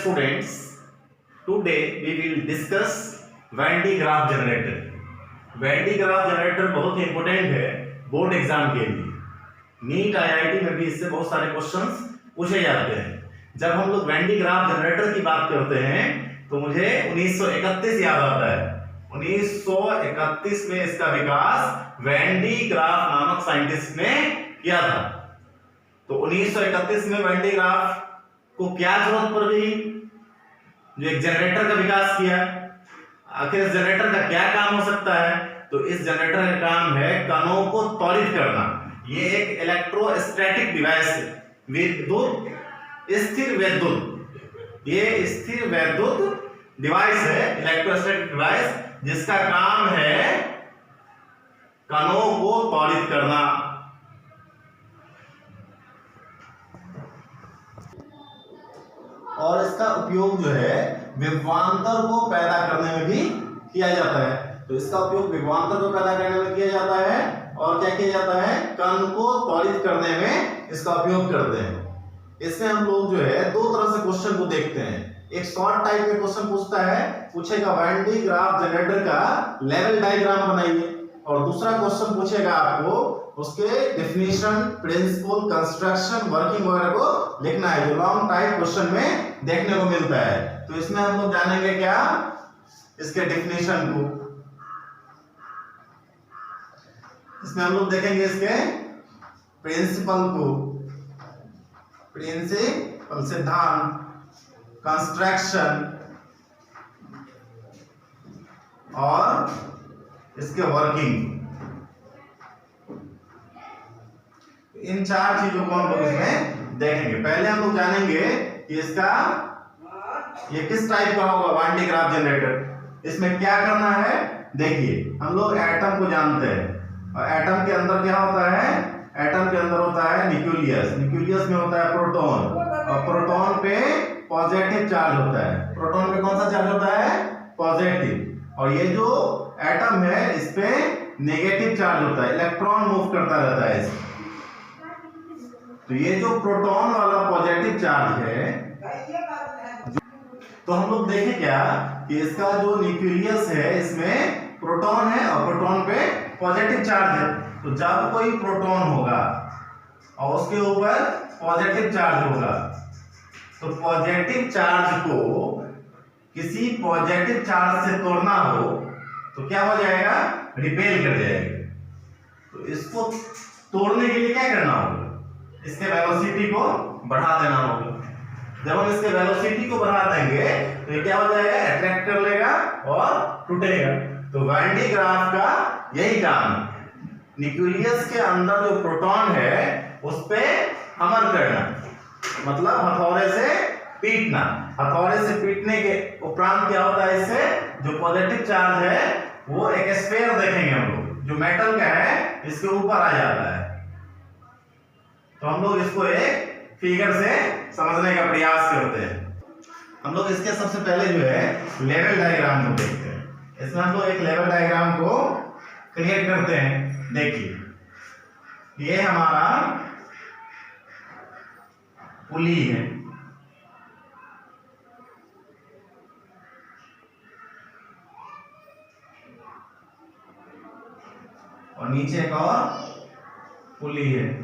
students, today we will discuss Venn diagram generator. Venn diagram generator बहुत important है board exam के लिए। NEET IIT में भी इससे बहुत सारे क्वेश्चंस पूछे जाते हैं। जब हम लोग वेन डिग्राफ जनरेटर की बात करते हैं तो मुझे 1931 याद आता है। 1931 में इसका विकास वेन डिग्राफ नामक साइंटिस्ट ने किया था। तो 1931 में वेन डिग्राफ को क्या जरूरत पड़ गई, जो एक जनरेटर का विकास किया। आखिर इस जनरेटर का क्या काम हो सकता है? तो इस जनरेटर का काम है कणों को त्वरित करना। ये एक इलेक्ट्रोस्टैटिक डिवाइस है, विद्युत स्थिर वैद्युत, ये स्थिर वैद्युत डिवाइस है, इलेक्ट्रोस्टैटिक डिवाइस, जिसका काम है कणों को त्वरित करना। और इसका उपयोग जो है विभवांतर को पैदा करने में भी किया जाता है। तो इसका उपयोग विभवांतर को पैदा करने में किया जाता है और क्या किया जाता है, कण को त्वरित करने में इसका उपयोग करते हैं। इसमें हम लोग जो है दो तरह से क्वेश्चन को देखते हैं। एक शॉर्ट टाइप में क्वेश्चन पूछेगा वेन डिग्राफ जनरेटर का लेवल डायग्राम बनाइए, और दूसरा क्वेश्चन पूछेगा आपको उसके डेफिनेशन, प्रिंसिपल, कंस्ट्रक्शन, वर्किंग वगैरह को लिखना है, जो लॉन्ग टाइप क्वेश्चन में देखने को मिलता है। तो इसमें हम लोग जानेंगे क्या, इसके डेफिनेशन को। इसमें हम लोग देखेंगे इसके प्रिंसिपल को, प्रिंसिपल सिद्धांत, कंस्ट्रक्शन और इसके वर्किंग। इन चार चीजों को हम लोग इसमें देखेंगे। पहले हम लोग जानेंगे कि इसका ये किस टाइप का होगा वेन डिग्राफ जनरेटर। इसमें क्या करना है, देखिए हम लोग एटम को जानते हैं, और एटम के अंदर क्या होता है, एटम के अंदर होता है न्यूक्लियस, न्यूक्लियस में होता है प्रोटॉन, और प्रोटॉन पे पॉजिटिव चार्ज होता है। प्रोटॉन पे कौन सा चार्ज होता है, पॉजिटिव, और ये जो एटम है इस पे नेगेटिव चार्ज होता है, इलेक्ट्रॉन मूव करता रहता है इसमें। तो ये जो प्रोटॉन वाला पॉजिटिव चार्ज है, तो हम लोग देखें क्या कि इसका जो न्यूक्लियस है इसमें प्रोटॉन है और प्रोटॉन पे पॉजिटिव चार्ज है। तो जब कोई प्रोटॉन होगा और उसके ऊपर पॉजिटिव चार्ज होगा, तो पॉजिटिव चार्ज को किसी पॉजिटिव चार्ज से तोड़ना हो तो क्या हो जाएगा, रिपेल कर जाएगा। तो इसको तोड़ने के लिए क्या करना होगा, इसके वेलोसिटी को बढ़ा देना होगा। जब हम इसके वेलोसिटी को बढ़ा देंगे तो ये क्या हो जाएगा, अट्रैक्ट कर लेगा और टूटेगा। तो वेन डिग्राफ का यही काम है, न्यूक्लियस के अंदर जो प्रोटॉन है उस पे हमर करना, मतलब हथौड़े से पीटना। हथौड़े से पीटने के उपरांत क्या होता है, इससे जो पॉजिटिव चार्ज है वो एक स्फीयर देखेंगे हम लोग, जो मेटल का है इसके ऊपर आ जाता है। तो हम लोग इसको एक फिगर से समझने का प्रयास करते हैं। हम लोग इसके सबसे पहले जो है लेवल डायग्राम को देखते हैं। इसमें हम लोग एक लेवल डायग्राम को क्रिएट करते हैं। देखिए ये हमारा पुली है, और नीचे एक और पुली है।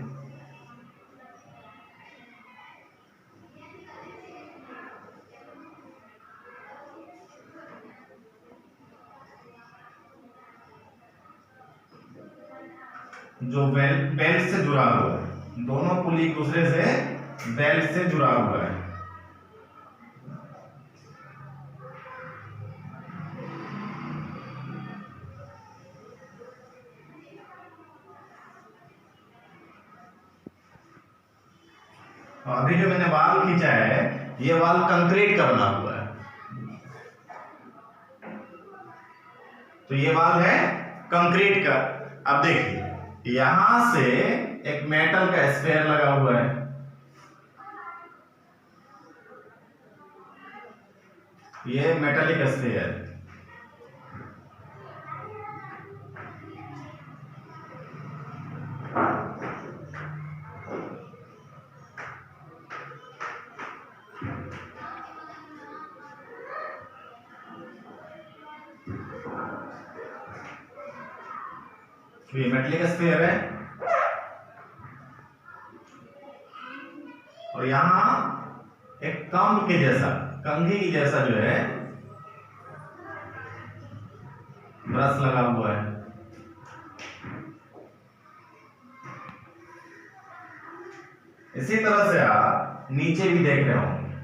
जो बेल्ट से जुड़ा हुआ है, दोनों पुली एक दूसरे से बेल्ट से जुड़ा हुआ है। अभी जो मैंने वाल खींचा है, ये वाल कंक्रीट का बना हुआ है। तो ये वाल है कंक्रीट का। अब देखिए यहां से एक मेटल का स्फीयर लगा हुआ है, ये मेटालिक स्फीयर। ये मेटलिक स्फीयर है और यहां एक कंघी के जैसा जो है ब्रश लगा हुआ है। इसी तरह से आप नीचे भी देख रहे होंगे,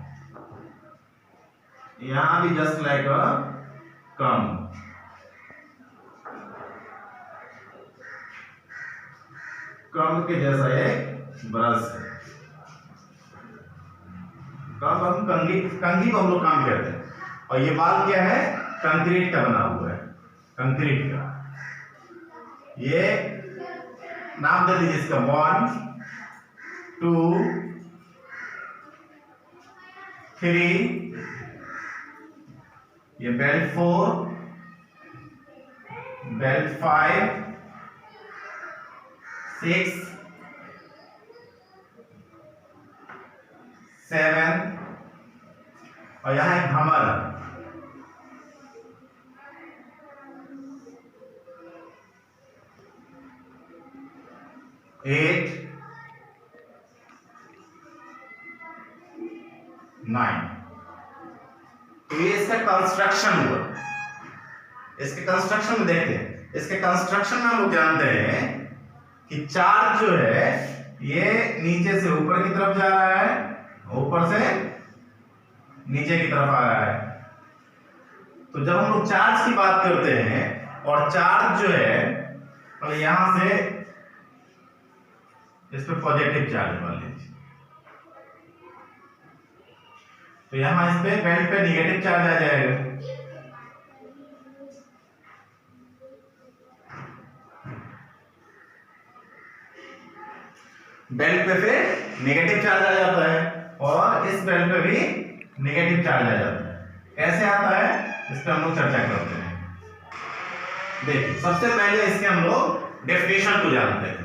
यहां भी जस्ट लाइक अ कम के जैसा एक ब्रश है। कंघी को हम लोग काम कहते हैं। और ये बाल क्या है? कंक्रीट का बना हुआ है, कंक्रीट का। ये नाम दे दीजिए इसका 1 2 3, ये बेल्ट 4, बेल्ट 5 6 7 और यहां एक हमर 8 9। तो ये इसका कंस्ट्रक्शन हुआ। इसके कंस्ट्रक्शन में देखते हैं। इसके कंस्ट्रक्शन में हम लोग जानते हैं कि चार्ज जो है ये नीचे से ऊपर की तरफ जा रहा है, ऊपर से नीचे की तरफ आ रहा है। तो जब हम लोग चार्ज की बात करते हैं और चार्ज जो है और यहां से इस पे पॉजिटिव चार्ज मान लीजिए, तो यहां इस पे बेल्ट पे निगेटिव चार्ज आ जाएगा। बेल्ट पे फिर नेगेटिव चार्ज आ जाता है और इस बेल्ट पे भी नेगेटिव चार्ज आ जाता है। कैसे आता है इस पे हम लोग चर्चा करते हैं। देखिए सबसे पहले इसके हम लोग डेफिनेशन को जानते हैं।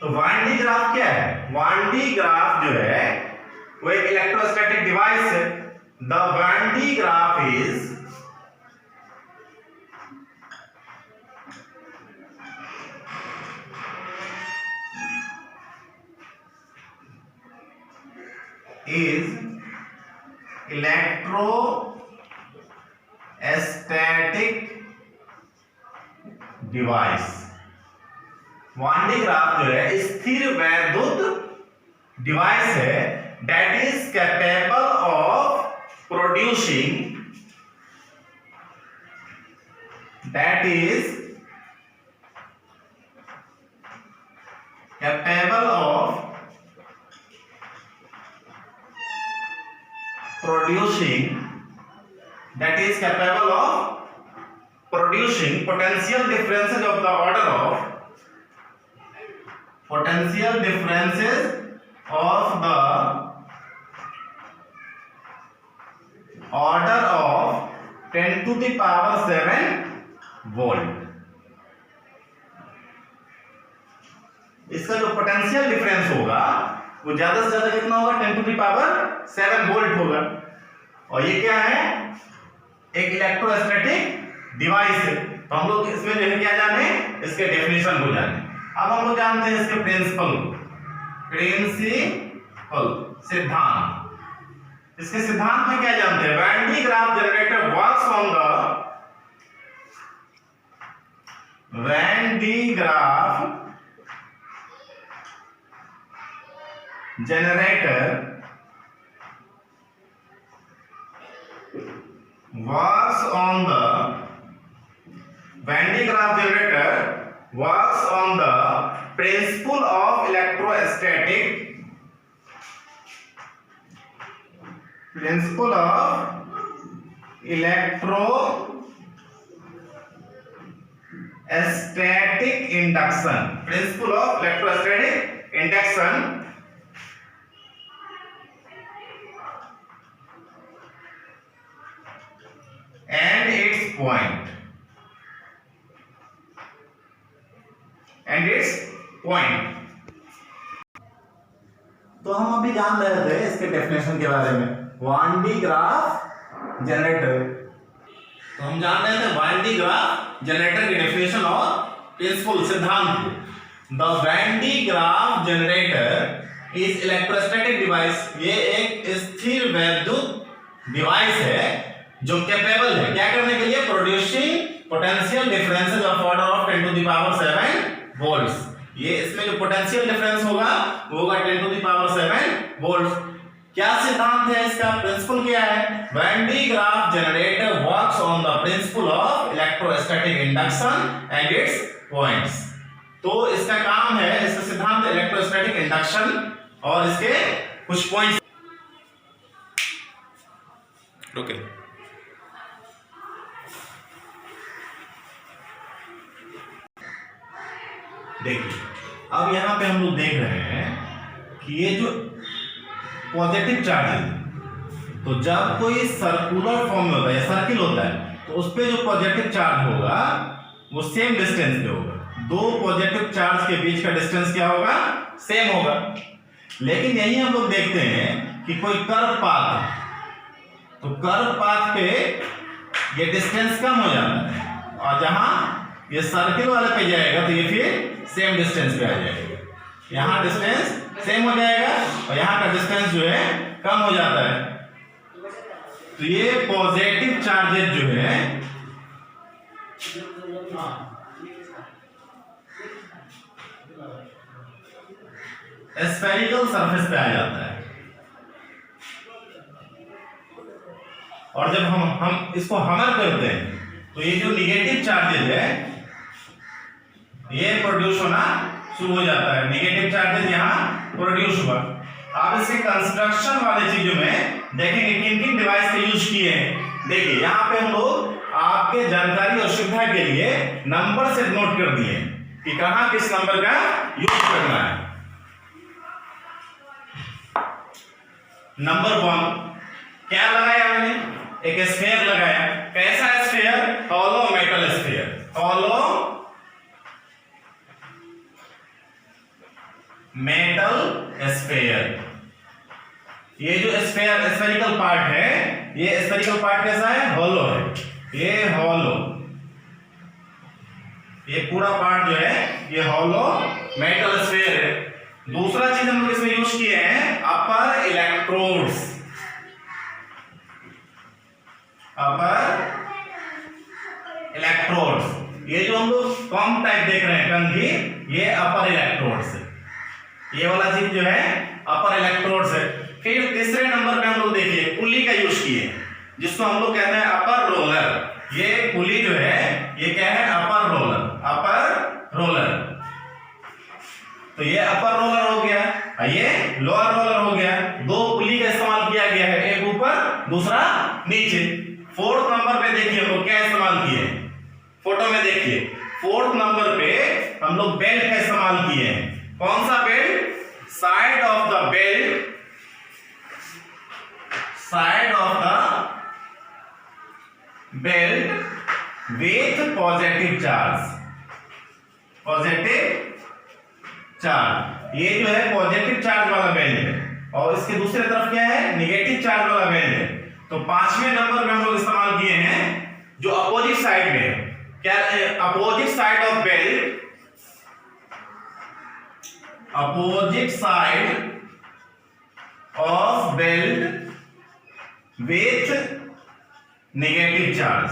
तो वान डी ग्राफ क्या है? वान डी ग्राफ जो है वो एक इलेक्ट्रोस्टैटिक डिवाइस है। The Van de graph is electrostatic device. One de graph जो है स्थिर वैद्युत डिवाइस है that is capable of producing potential differences of the order of 10 to the power 7 volt. इसका जो पोटेंशियल डिफरेंस होगा वो ज्यादा से ज्यादा कितना होगा? 10 टू द पावर 7 वोल्ट होगा। और ये क्या है? एक इलेक्ट्रोस्टैटिक डिवाइस है। तो हम लोग इसमें जो है क्या जाने? इसके डेफिनेशन को जाने। अब हम लोग जानते हैं इसके सिद्धांत। इसके सिद्धांत में क्या जानते हैं? Van de Graaff generator works on the Van de Graaff generator works on the Van de Graaff generator works on the principle of electrostatic electrostatic induction and its point तो हम अभी जान रहे थे इसके डेफिनेशन के बारे में। Van de Graaff generator. तो हम जान रहे थे वैन डी ग्राफ जनरेटर की डेफिनेशन और प्रिंसिपल सिद्धांत। The Van de Graaff generator is electrostatic device, ये एक स्थिर वैद्युत डिवाइस है जो कैपेबल है क्या करने के लिए, producing potential differences of order of 10 to the power 7 volts. ये इसमें जो पोटेंशियल डिफरेंस होगा वो होगा 10 टू द पावर 7 वोल्ट्स। क्या सिद्धांत है इसका, प्रिंसिपल क्या है, Van de Graaff generator works on the principle of electrostatic induction and its points. तो इसका काम है, इसका सिद्धांत इलेक्ट्रोस्टैटिक इंडक्शन और इसके कुछ पॉइंट्स। ओके देखिए अब यहां पे हम लोग देख रहे हैं कि ये जो पॉजिटिव चार्ज है, तो जब कोई सर्कुलर फॉर्म में होता है, सर्किल होता है, तो उस पे जो पॉजिटिव चार्ज होगा वो सेम डिस्टेंस पे होगा। दो पॉजिटिव चार्ज के बीच का डिस्टेंस क्या होगा, सेम होगा। लेकिन यही हम लोग देखते हैं कि कोई कर्व पाथ है, तो कर्व पाथ पे ये डिस्टेंस कम हो जाता है और जहां ये सर्किल वाले पे जाएगा तो ये फिर सेम डिस्टेंस पे आ जाएगा। यहाँ डिस्टेंस सेम हो जाएगा और यहाँ का डिस्टेंस जो है कम हो जाता है। तो ये पॉजिटिव चार्जेस जो है स्फेरिकल सरफेस पे आ जाता है और जब हम इसको हमर करते हैं तो ये जो निगेटिव चार्जेस है ये प्रोड्यूस होना शुरू हो जाता है। निगेटिव चार्जेस यहाँ प्रोड्यूस हुआ। आप इसके कंस्ट्रक्शन वाले चीजों में देखेंगे किन किन डिवाइस के यूज किए हैं। देखिए यहाँ पे हम लोग आपके जानकारी और सुविधा के लिए नंबर से नोट कर दिए कि कहां किस नंबर का यूज करना है। नंबर 1 क्या लगाया हमने, एक स्फीयर लगाया। कैसा sphere, hollow metal sphere, hollow metal sphere. ये जो स्फीयर स्फेरिकल पार्ट है, ये स्फेरिकल पार्ट कैसा है, हॉलो है, ये हॉलो, ये पूरा पार्ट जो है ये हॉलो मेटल स्फीयर है। दूसरा चीज हम लोग इसमें यूज किए हैं अपर इलेक्ट्रोड्स, अपर इलेक्ट्रोड्स। ये जो हम लोग कॉम टाइप देख रहे हैं कंघी, ये अपर इलेक्ट्रोड्स है, ये वाला चीज जो है अपर इलेक्ट्रोड्स है। फिर तीसरे नंबर पे हम लोग देखिए पुली का यूज किए जिसको हम लोग कहते हैं अपर रोलर। ये पुली जो है ये क्या है, अपर रोलर, अपर रोलर। तो ये अपर रोलर हो गया, ये लोअर रोलर हो गया। दो पुली का इस्तेमाल किया गया है, एक ऊपर दूसरा नीचे। फोर्थ नंबर पे देखिए हम लोग क्या इस्तेमाल किए, फोटो में देखिए। फोर्थ नंबर पे हम लोग बेल्ट का इस्तेमाल किए हैं। कौन सा belt, side of the belt, side of the belt with positive charge, positive charge. ये जो है पॉजिटिव चार्ज वाला बेल्ट है और इसके दूसरे तरफ क्या है, निगेटिव चार्ज वाला बेल्ट है। तो 5वें नंबर में हम लोग इस्तेमाल किए हैं जो अपोजिट साइड में, क्या opposite side of belt, opposite side of belt with negative charge.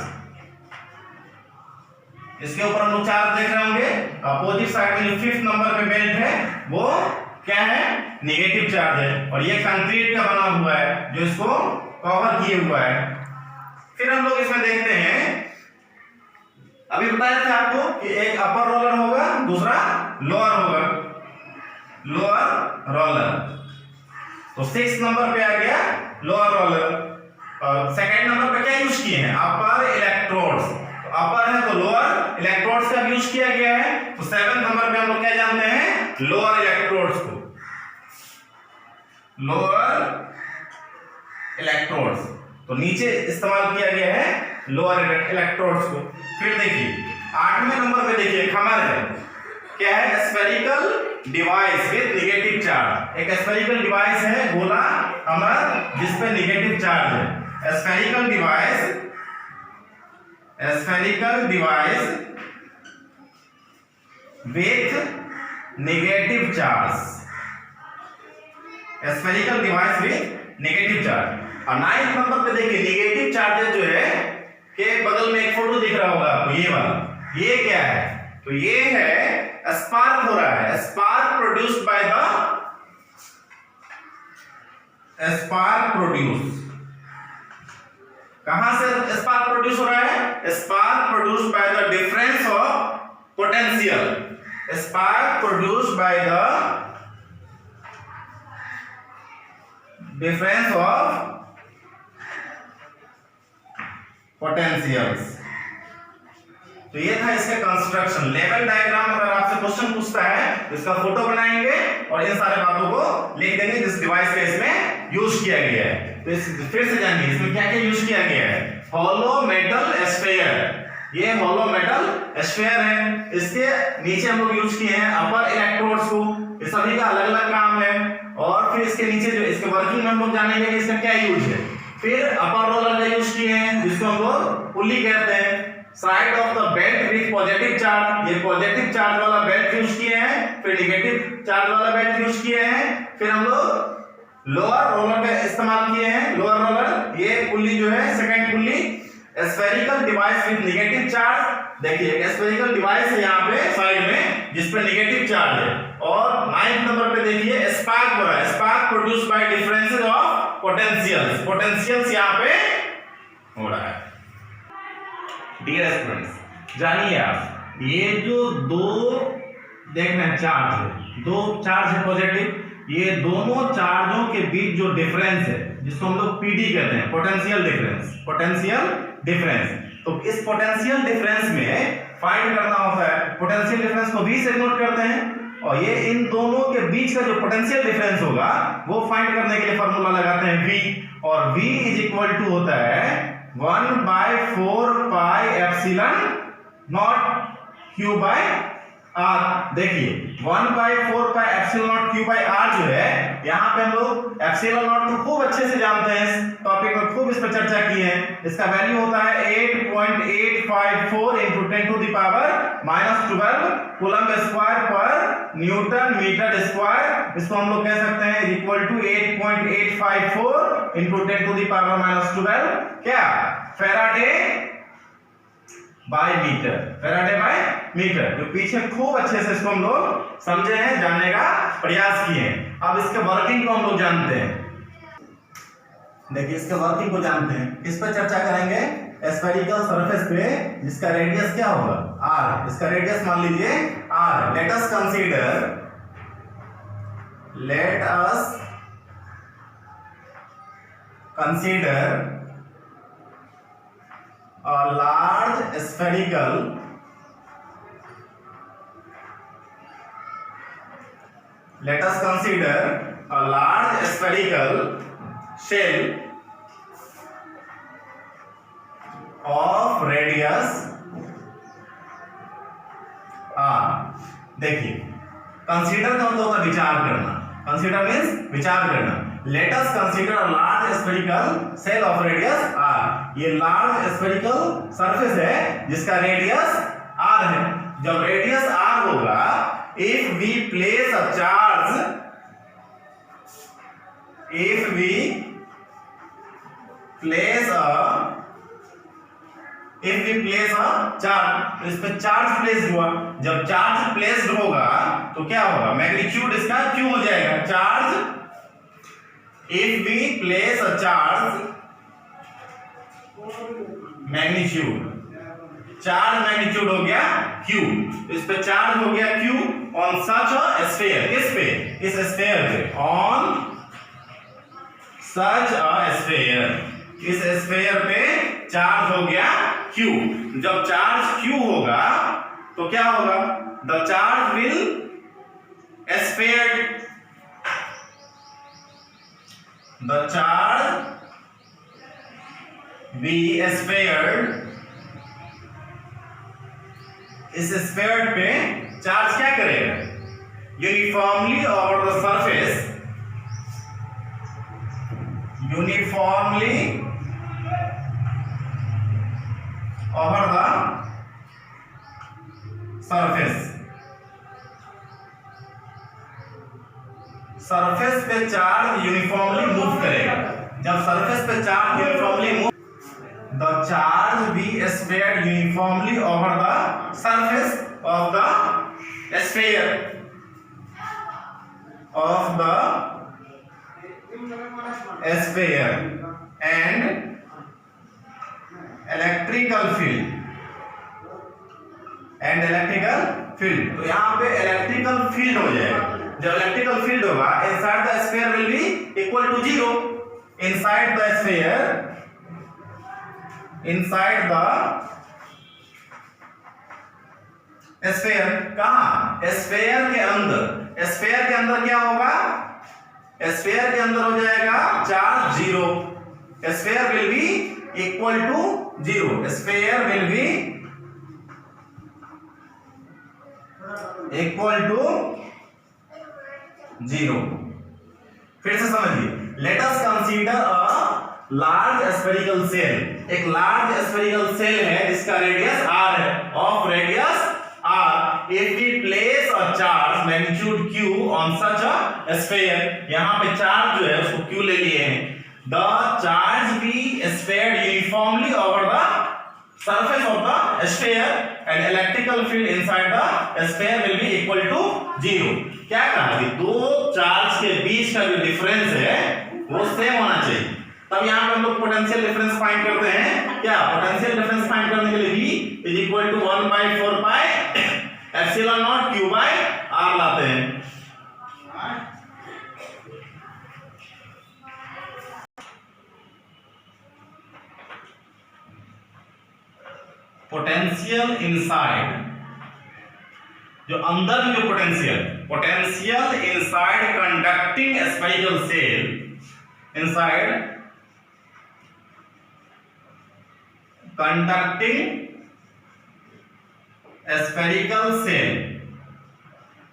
इसके ऊपर हम लोग चार्ज देख रहे होंगे। अपोजिट साइड में जो 5th नंबर पे बेल्ट है वो क्या है, नेगेटिव चार्ज है और ये कंक्रीट का बना हुआ है जो इसको कवर किए हुआ है। फिर हम लोग इसमें देखते हैं, अभी बताया था आपको कि एक अपर रोलर होगा दूसरा लोअर होगा, लोअर रोलर। तो 6th नंबर पे आ गया लोअर रोलर। और सेकंड नंबर पे क्या यूज किए हैं, अपर इलेक्ट्रोड्स। तो अपर है तो लोअर इलेक्ट्रोड्स का यूज किया गया है। तो 7th नंबर पे हम लोग क्या जानते हैं, लोअर इलेक्ट्रोड्स को, लोअर इलेक्ट्रोड्स। तो नीचे इस्तेमाल किया गया है लोअर इलेक्ट्रोड्स को। फिर देखिए 8वें नंबर पे देखिए खमर है, क्या है, spherical device with negative charge. एक स्फेरिकल डिवाइस है गोला खमर जिसपे नेगेटिव चार्ज है। spherical device with negative charge, spherical device with negative charge। और 9th नंबर पे देखिए नेगेटिव चार्जेस जो है के बगल में एक फोटो दिख रहा होगा आपको, ये वाला, ये क्या है? तो ये है स्पार्क हो रहा है, spark produced by the spark produce. कहां से स्पार्क प्रोड्यूस हो रहा है? Spark produced by the difference of potential, spark produced by the difference of potentials. तो ये था इसका कंस्ट्रक्शन। लेवल डायग्राम अगर आपसे क्वेश्चन पूछता है तो इसका फोटो बनाएंगे और इन सारे बातों को लिख देंगे जिस डिवाइस का इसमें यूज किया गया है। तो इस फिर से जानिए इसमें क्या क्या यूज किया गया है। हॉलो मेटल स्फीयर, ये हॉलो मेटल स्फीयर है, इसके नीचे हम लोग यूज किए हैं अपर इलेक्ट्रोड्स को, ये सभी का अलग अलग काम है। और फिर इसके नीचे जो इसके वर्किंग में हम लोग जानेंगे कि इसका क्या यूज है। फिर अपर रोलर का यूज किए हैं जिसको हम लोग पुली कहते हैं। Side of the belt with positive charge, ये पॉजिटिव चार्ज वाला बेल्ट यूज किए हैं। फिर नेगेटिव चार्ज वाला बेल्ट यूज किए हैं। फिर हम लोग लोअर रोलर का इस्तेमाल किए हैं। लोअर रोलर ये पुली जो है second pulley, spherical device with negative charge. देखिए एक स्फेरिकल डिवाइस है यहाँ पे साइड में जिस पे नेगेटिव चार्ज है। और 9th नंबर पे देखिए स्पार्क हो रहा है, spark produced by differences of potentials, potentials यहाँ पे हो रहा है। डियर स्टूडेंट्स जानिए आप ये जो दो देखना है चार्ज है, दो चार्ज है पॉजिटिव, ये दोनों चार्जों के बीच जो डिफरेंस है जिसको हम लोग पीडी कहते हैं, पोटेंशियल डिफरेंस, पोटेंशियल डिफरेंस। तो इस पोटेंशियल डिफरेंस में फाइंड करना होता है, पोटेंशियल डिफरेंस को V से नोट करते हैं और ये इन दोनों के बीच का जो पोटेंशियल डिफरेंस होगा वो फाइंड करने के लिए फार्मूला लगाते हैं V, और V इज इक्वल टू होता है 1/4 pi epsilon naught Q by R। देखिए 1/4 pi epsilon naught Q by R जो है यहाँ पे हम लोग एप्सिलॉन नॉट को खूब अच्छे से जानते हैं, इस टॉपिक में खूब इस पर चर्चा की है। इसका वैल्यू होता है 8.854 into 10 to the power -12 coulomb square पर न्यूटन मीटर स्क्वायर। इसको हम लोग कह सकते हैं equal to 8.854 into 10 to the power -12 क्या faraday by metre, faraday by metre. जो पीछे खूब अच्छे से इसको हम लोग समझे हैं, जानने का प्रयास किए हैं। अब इसके वर्किंग को हम लोग जानते हैं। देखिए इसके वर्किंग को जानते हैं, किस पर चर्चा करेंगे? स्फेरिकल सरफेस पे जिसका रेडियस क्या होगा r, इसका रेडियस मान लीजिए r। Late us consider a large spherical shell of radius r। देखिए कंसीडर का मतलब होता है विचार करना, कंसीडर मींस विचार करना। Let us consider a large spherical shell of radius r। ये लार्ज स्फेरिकल सरफेस है जिसका रेडियस r है। जब रेडियस r होगा, if we place a charge charge, इस पे चार्ज प्लेस हुआ। जब चार्ज प्लेस्ड होगा तो क्या होगा? मैग्नीट्यूड इसका q हो जाएगा। Charge if we place a charge, charge magnitude हो गया q, इस पे चार्ज हो गया q on such a sphere. किस पे? इस स्फीयर पे, ऑन सच अ स्फीयर, इस स्फीयर पे चार्ज हो गया q। जब चार्ज q होगा तो क्या होगा? The charge will sphere, the charge be spared। इस स्फीयर पे चार्ज क्या करेगा? Uniformly over the surface, uniformly over the surface. Surface पे चार्ज यूनिफॉर्मली मूव करेगा। जब सरफेस पे charge uniformly move, the charge be spread uniformly over the surface of the sphere and electrical field. तो यहाँ पे electrical field हो जाएगा। जब इलेक्ट्रिकल फील्ड होगा, inside the sphere will be equal to 0। Inside the sphere कहाँ? Sphere के अंदर क्या होगा? स्फीयर के अंदर हो जाएगा charge 0। Sphere will be equal to 0। Sphere will be equal to 0। फिर से समझिए, let us consider a large spherical shell. एक लार्ज स्फेरिकल सेल है जिसका रेडियस r है, of radius r। If we place a charge magnitude q on such a sphere, यहां पे charge जो है उसको q ले लिए हैं। The charge be spread uniformly over the surface of the sphere and electrical field inside the sphere will be equal to 0। क्या कहा कि दो चार्ज के बीच का जो डिफरेंस है वो सेम होना चाहिए। तब यहाँ पे हम लोग पोटेंशियल डिफरेंस फाइंड करते हैं। क्या पोटेंशियल डिफरेंस फाइंड करने के लिए V is equal to 1/4 pi epsilon naught Q by R लाते हैं। पोटेंशियल इनसाइड, जो अंदर में जो potential inside conducting spherical shell, inside conducting spherical shell.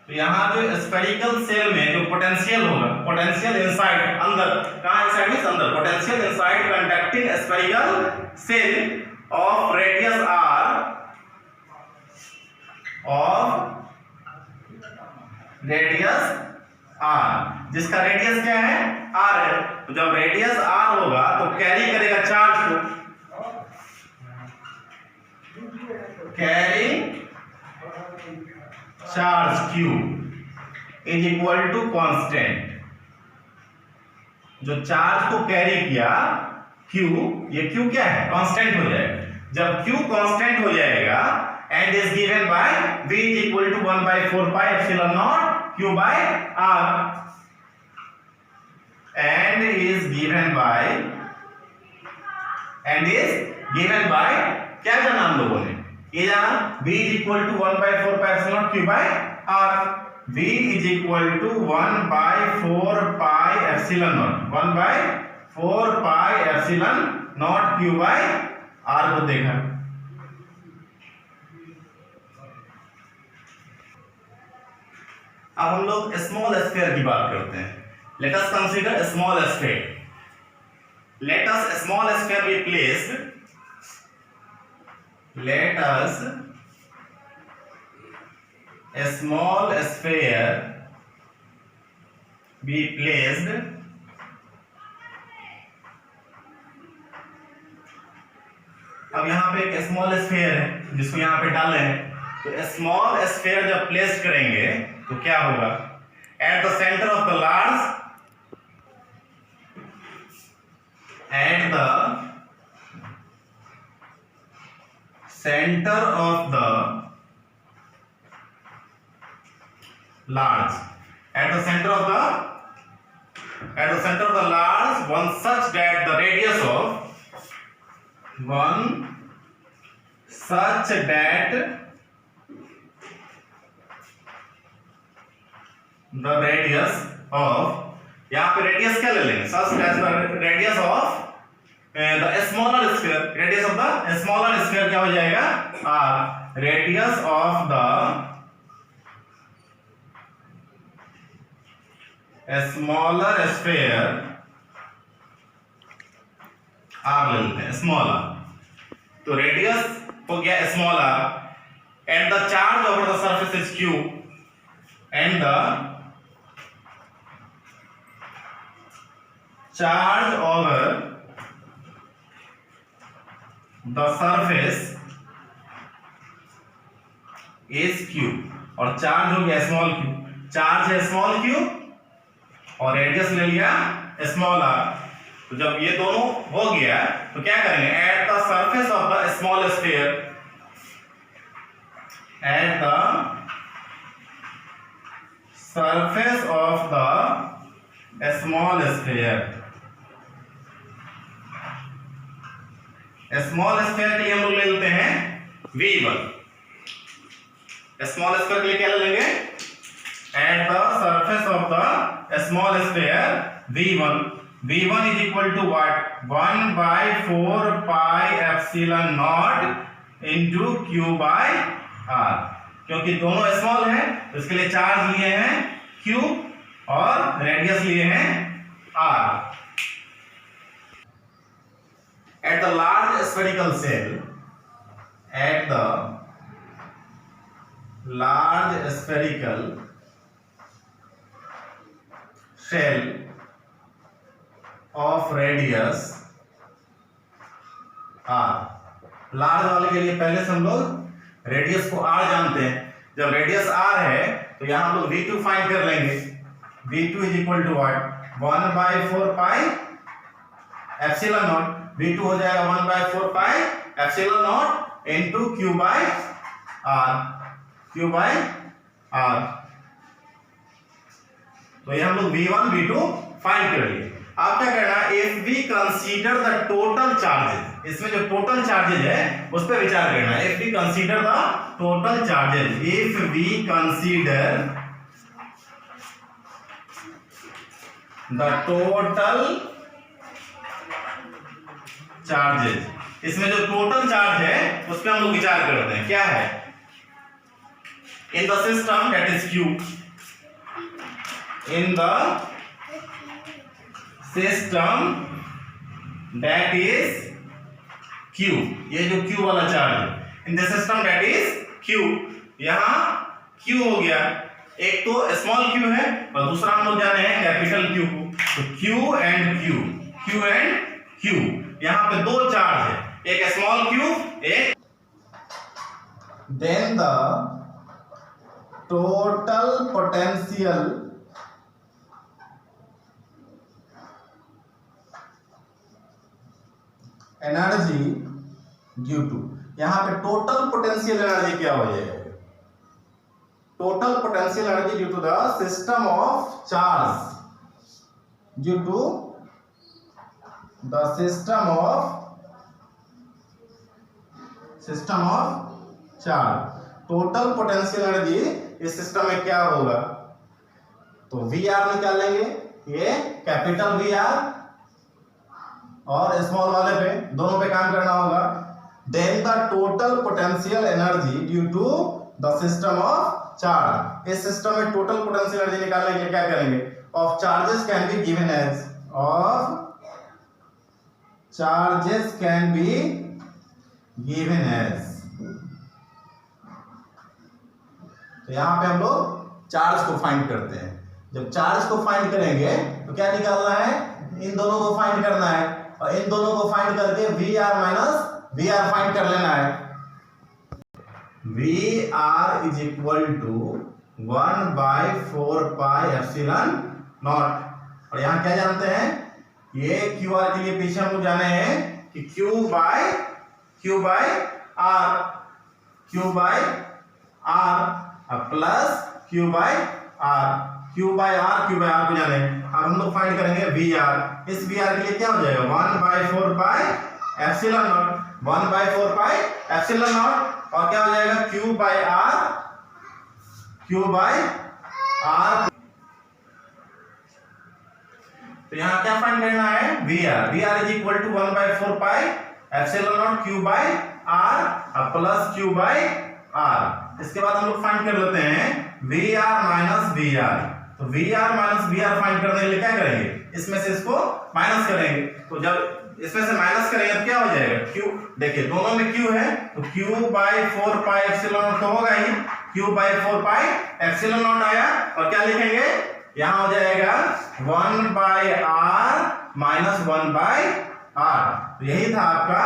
तो यहां जो स्फेरिकल सेल में जो पोटेंशियल होगा, पोटेंशियल इनसाइड अंदर, कहां इनसाइड मींस अंदर, potential inside conducting spherical cell of radius r, जिसका रेडियस क्या है? r है। तो जब रेडियस r होगा तो कैरी करेगा चार्ज को, carry charge q is equal to constant. जो चार्ज को कैरी किया q, ये q क्या है? कांस्टेंट हो जाएगा। जब q कांस्टेंट हो जाएगा and is given by v is equal to 1/4 pi epsilon naught q by r, and is given by क्या जाना हम लोगों ने? ये जाना v is equal to 1/4 pi epsilon naught q by r। v is equal to 1/4 pi epsilon naught 1/4 pi epsilon naught q by r को देखा। अब हम लोग स्मॉल स्फीयर की बात करते हैं। Late us consider small sphere. Let us small sphere be placed, let us a small sphere be placed अब यहाँ पे एक स्मॉल स्फीयर है जिसको यहाँ पे डाले हैं। तो स्मॉल स्फीयर जब प्लेस करेंगे तो क्या होगा? At the centre of the large, at the center of the large, at the center of the large, one such that the radius of यहाँ पे रेडियस क्या ले लेंगे? such as the radius of the smaller sphere, radius of the smaller sphere क्या हो जाएगा? r, radius of the smaller sphere r ले लेते हैं, smaller। तो रेडियस हो गया small r and the charge over the surface is q and the charge over the surface is q और चार्ज हो गया स्मॉल q, चार्ज है स्मॉल q और रेडियस ले लिया स्मॉल r। तो जब ये दोनों हो गया तो क्या करेंगे, at the surface of the small sphere, at the surface of the small sphere, small sphere के लिए हम लोग ले लेते हैं v1, स्मॉल स्फीयर के लिए क्या ले लेंगे, at the surface of the small sphere v1, v1 is equal to what, 1 by 4 pi epsilon naught into q by r, क्योंकि दोनों स्मॉल है तो इसके लिए चार्ज लिए हैं q और रेडियस लिए हैं r। At the large spherical shell, at the large spherical shell of radius r, large वाले के लिए पहले से हम लोग रेडियस को r जानते हैं, जब रेडियस r है तो यहां हम लोग v2 फाइंड कर लेंगे, v2 is equal to what, 1 by 4 pi epsilon naught, v2 हो जाएगा 1 by 4 pi epsilon naught into q by r, q by r। तो ये हम लोग v1 v2 फाइंड कर लिए। आप क्या करना है, if we consider the total charges, इसमें जो टोटल चार्जेज है उस पर विचार करना है। If we consider the total charges, if we consider the total charges, इसमें जो टोटल चार्ज है उस पर हम लोग विचार करते हैं, क्या है, in the system that is q, in the system that is q, ये जो q वाला चार्ज है, in the system that is q, यहां q हो गया, एक तो स्मॉल q है और दूसरा हम लोग जाने हैं कैपिटल q को, तो q and q and q, यहां पे दो चार्ज है, एक स्मॉल q, एक, then the total potential energy due to, यहां पे टोटल पोटेंशियल एनर्जी क्या हो जाएगा, total potential energy due to the system of charge, due to the system of charge, total potential energy इस system में क्या होगा, तो वी आर निकालेंगे, ये कैपिटल वी आर और स्मॉल वाले पे दोनों पे काम करना होगा, then the total potential energy due to the system of charge, इस सिस्टम में टोटल पोटेंशियल एनर्जी निकालने के लिए क्या करेंगे, of charges can be given as, of charges can be given as, तो यहां पे हम लोग चार्ज को फाइंड करते हैं, जब चार्ज को फाइंड करेंगे तो क्या निकालना है, इन दोनों को फाइंड करना है और इन दोनों को फाइंड करके V R minus V R find कर लेना है, V R is equal to 1 by 4 pi epsilon naught, और यहां क्या जानते हैं, ये क्यू आर के लिए पीछे हम लोग जाने हैं कि q by r plus q by r को जाने हैं, अब हम लोग फाइंड करेंगे वी आर, इस वी आर के लिए क्या हो जाएगा, 1 by 4 pi epsilon naught, 1 by 4 pi epsilon naught, और क्या हो जाएगा q by r, तो यहां क्या फाइंड करना है, V R is equal to 1 by 4 pi epsilon naught q by r plus q by r। इसके बाद हम लोग फाइंड कर लेते हैं V R minus V R, तो V R minus V R find करने के लिए क्या करेंगे, इसमें से इसको माइनस करेंगे, तो जब इसमें से माइनस करेंगे तो क्या हो जाएगा, क्यू, देखिए दोनों में क्यू है तो Q by 4 pi epsilon naught तो होगा ही, Q by 4 pi epsilon naught आया, और क्या लिखेंगे यहां हो जाएगा 1 by R minus 1 by R. तो यही था आपका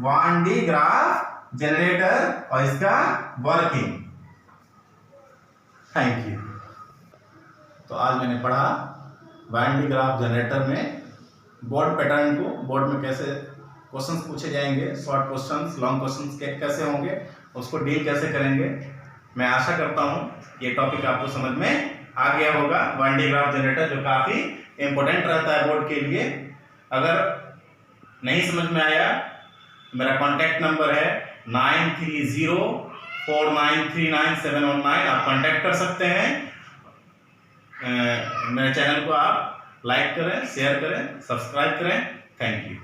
1D ग्राफ जनरेटर और इसका वर्किंग। Thank you. तो आज मैंने पढ़ा 1D ग्राफ जनरेटर में बोर्ड पैटर्न को, बोर्ड में कैसे क्वेश्चंस पूछे जाएंगे, शॉर्ट क्वेश्चंस, लॉन्ग क्वेश्चंस कैसे होंगे, उसको डील कैसे करेंगे। मैं आशा करता हूं ये टॉपिक आपको समझ में आ गया होगा। 1D ग्राफ जनरेटर जो काफी इंपॉर्टेंट रहता है बोर्ड के लिए। अगर नहीं समझ में आया, मेरा कॉन्टैक्ट नंबर है 9304939719, आप कॉन्टैक्ट कर सकते हैं। मेरे चैनल को आप लाइक करें, शेयर करें, सब्सक्राइब करें। Thank you.